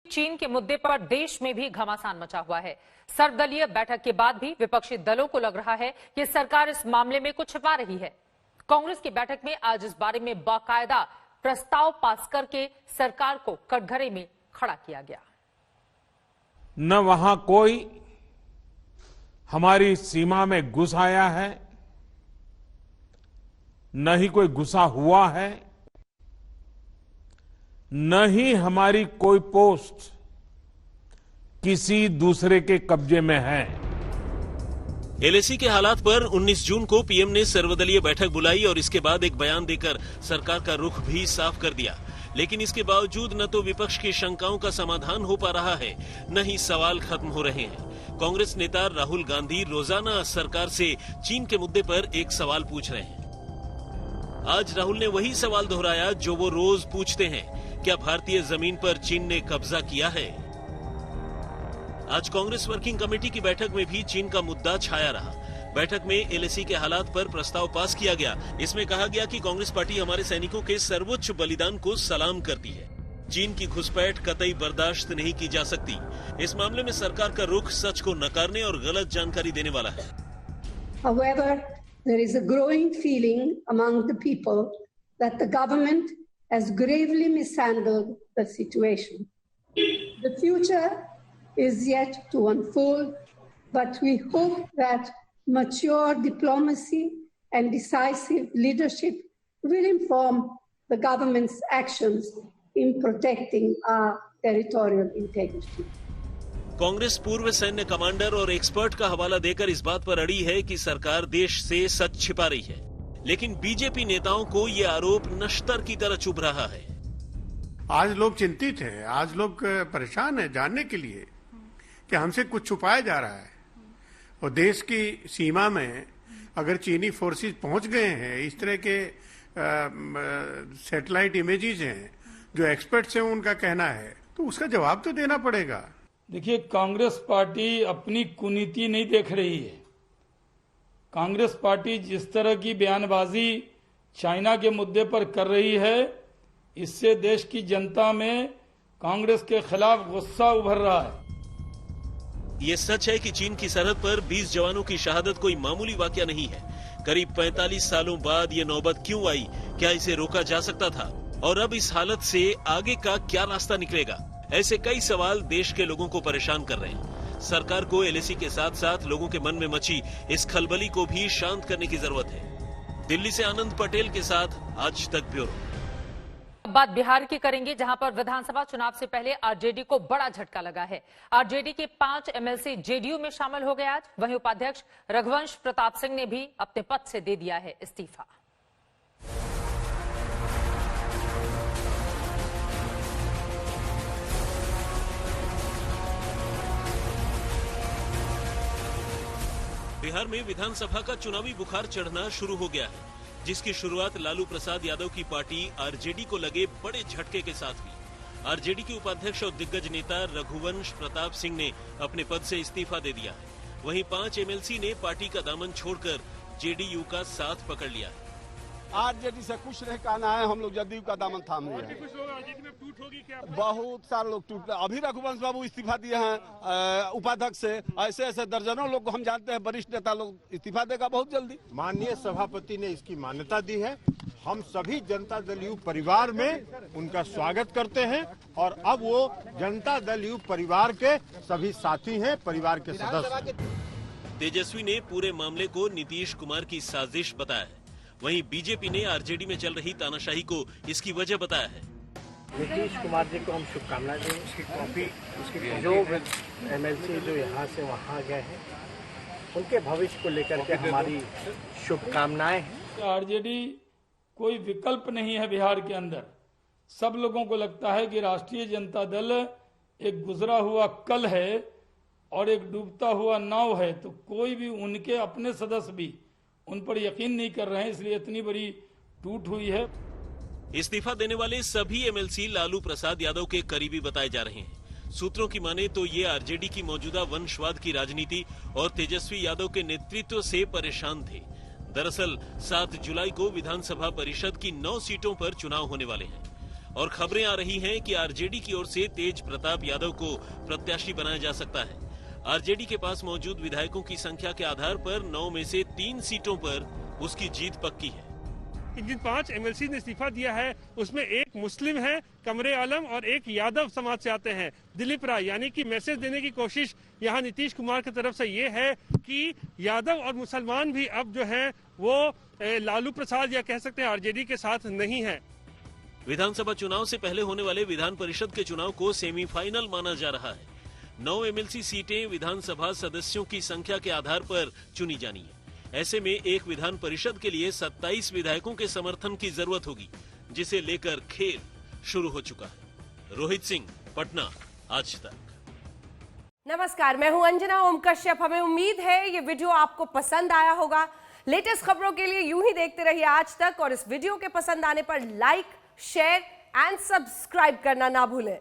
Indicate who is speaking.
Speaker 1: चीन के मुद्दे पर देश में भी घमासान मचा हुआ है। सर्वदलीय बैठक के बाद भी विपक्षी दलों को लग रहा है कि सरकार इस मामले में कुछ छिपा रही है। कांग्रेस की बैठक में आज इस बारे में बाकायदा प्रस्ताव पास करके सरकार को कटघरे में खड़ा किया गया।
Speaker 2: न वहां कोई हमारी सीमा में घुस आया है, न ही कोई घुसा हुआ है, न ही हमारी कोई पोस्ट किसी दूसरे के कब्जे में है।
Speaker 3: एलएसी के हालात पर 19 जून को पीएम ने सर्वदलीय बैठक बुलाई और इसके बाद एक बयान देकर सरकार का रुख भी साफ कर दिया। लेकिन इसके बावजूद न तो विपक्ष की शंकाओं का समाधान हो पा रहा है, न ही सवाल खत्म हो रहे हैं। कांग्रेस नेता राहुल गांधी रोजाना सरकार से चीन के मुद्दे पर एक सवाल पूछ रहे हैं। आज राहुल ने वही सवाल दोहराया जो वो रोज पूछते हैं, क्या भारतीय जमीन पर चीन ने कब्जा किया है? आज कांग्रेस वर्किंग कमेटी की बैठक में भी चीन का मुद्दा छाया रहा। बैठक में एलएसी के हालात पर प्रस्ताव पास किया गया। इसमें कहा गया कि कांग्रेस पार्टी हमारे सैनिकों के सर्वोच्च बलिदान को सलाम करती है। चीन की घुसपैठ कतई बर्दाश्त नहीं की जा सकती। इस मामले में सरकार का रुख सच को नकारने और गलत जानकारी देने वाला है।
Speaker 4: However, there is a growing feeling among the people that the government has gravely mishandled the situation. The future is yet to unfold, but we hope that mature diplomacy and decisive leadership will inform the government's actions in protecting our territorial integrity.
Speaker 3: Congress पूर्व सैन्य commander और expert का हवाला देकर इस बात पर अड़ी है कि सरकार देश से सच छिपा रही है, लेकिन बीजेपी नेताओं को ये आरोप नश्तर की तरह चुभ रहा है।
Speaker 5: आज लोग चिंतित हैं, आज लोग परेशान हैं जानने के लिए कि हमसे कुछ छुपाया जा रहा है। और देश की सीमा में अगर चीनी फोर्सेस पहुंच गए हैं, इस तरह के सैटेलाइट इमेजेस हैं जो एक्सपर्ट्स हैं उनका कहना है, तो उसका जवाब तो देना पड़ेगा।
Speaker 6: देखिए, कांग्रेस पार्टी अपनी कुनीति नहीं देख रही है। कांग्रेस पार्टी जिस तरह की बयानबाजी चाइना के मुद्दे पर कर रही है, इससे देश की जनता में कांग्रेस के खिलाफ गुस्सा उभर रहा है।
Speaker 3: ये सच है कि चीन की सरहद पर 20 जवानों की शहादत कोई मामूली वाकया नहीं है। करीब 45 सालों बाद ये नौबत क्यों आई? क्या इसे रोका जा सकता था? और अब इस हालत से आगे का क्या रास्ता निकलेगा? ऐसे कई सवाल देश के लोगों को परेशान कर रहे हैं। सरकार को एलएसी के साथ साथ लोगों के मन में मची इस खलबली को भी शांत करने की जरूरत है। दिल्ली से आनंद पटेल के साथ आज तक ब्यूरो।
Speaker 1: बात बिहार की करेंगे, जहां पर विधानसभा चुनाव से पहले आरजेडी को बड़ा झटका लगा है। आरजेडी के 5 एमएलसी जेडीयू में शामिल हो गए आज। वहीं उपाध्यक्ष रघुवंश प्रताप सिंह ने भी अपने पद से दे दिया है इस्तीफा।
Speaker 3: बिहार में विधानसभा का चुनावी बुखार चढ़ना शुरू हो गया है, जिसकी शुरुआत लालू प्रसाद यादव की पार्टी आरजेडी को लगे बड़े झटके के साथ हुई। आरजेडी के उपाध्यक्ष और दिग्गज नेता रघुवंश प्रताप सिंह ने अपने पद से इस्तीफा दे दिया है। वहीं 5 एमएलसी ने पार्टी का दामन छोड़कर जेडीयू का साथ पकड़ लिया है।
Speaker 7: आरजेडी से कुछ नहीं कहना है, हम लोग जदयू का दामन थाम लिया है। बहुत सारे लोग टूट, अभी रघुवंश बाबू इस्तीफा दिए हैं उपाध्यक्ष से। ऐसे ऐसे दर्जनों लोग को हम जानते हैं, वरिष्ठ नेता लोग इस्तीफा देगा बहुत जल्दी।
Speaker 8: माननीय सभापति ने इसकी मान्यता दी है। हम सभी जनता दल यू परिवार में उनका स्वागत करते हैं और अब वो जनता दल यू परिवार के सभी साथी हैं, परिवार के सदस्य।
Speaker 3: तेजस्वी ने पूरे मामले को नीतीश कुमार की साजिश बताया है। वहीं बीजेपी ने आरजेडी में चल रही तानाशाही को इसकी वजह बताया है।
Speaker 9: नीतीश कुमार जी को हम शुभकामनाएं दें। उसकी कॉपी, उसकी जो एमएलसी जो यहाँ से वहाँ गए हैं, उनके भविष्य को लेकर के हमारी शुभकामनाएं हैं।
Speaker 6: आरजेडी कोई विकल्प नहीं है बिहार के अंदर। सब लोगों को लगता है कि राष्ट्रीय जनता दल एक गुजरा हुआ कल है और एक डूबता हुआ नाव है, तो कोई भी उनके अपने सदस्य भी उन पर यकीन नहीं कर रहे हैं, इसलिए इतनी बड़ी टूट हुई है।
Speaker 3: इस्तीफा देने वाले सभी एमएलसी लालू प्रसाद यादव के करीबी बताए जा रहे हैं। सूत्रों की माने तो ये आरजेडी की मौजूदा वंशवाद की राजनीति और तेजस्वी यादव के नेतृत्व से परेशान थे। दरअसल 7 जुलाई को विधानसभा परिषद की 9 सीटों पर चुनाव होने वाले हैं। और खबरें आ रही हैं कि आरजेडी की ओर से तेज प्रताप यादव को प्रत्याशी बनाया जा सकता है। आरजेडी के पास मौजूद विधायकों की संख्या के आधार पर 9 में से 3 सीटों पर उसकी जीत पक्की है।
Speaker 10: जिन 5 एमएलसी ने इस्तीफा दिया है उसमें एक मुस्लिम है, कमरे आलम, और एक यादव समाज से आते हैं, दिलीप राय। यानी कि मैसेज देने की कोशिश यहाँ नीतीश कुमार की तरफ से ये है कि यादव और मुसलमान भी अब जो है वो लालू प्रसाद या कह सकते हैं आरजेडी के साथ नहीं है।
Speaker 3: विधानसभा चुनाव से पहले होने वाले विधान परिषद के चुनाव को सेमीफाइनल माना जा रहा है। 9 एमएलसी सीटें विधानसभा सदस्यों की संख्या के आधार पर चुनी जानी है। ऐसे में एक विधान परिषद के लिए 27 विधायकों के समर्थन की जरूरत होगी, जिसे लेकर खेल शुरू हो चुका है। रोहित सिंह, पटना, आज तक।
Speaker 11: नमस्कार, मैं हूं अंजना ओम कश्यप। हमें उम्मीद है ये वीडियो आपको पसंद आया होगा। लेटेस्ट खबरों के लिए यूं ही देखते रहिए आज तक, और इस वीडियो के पसंद आने पर लाइक, शेयर एंड सब्सक्राइब करना ना भूलें।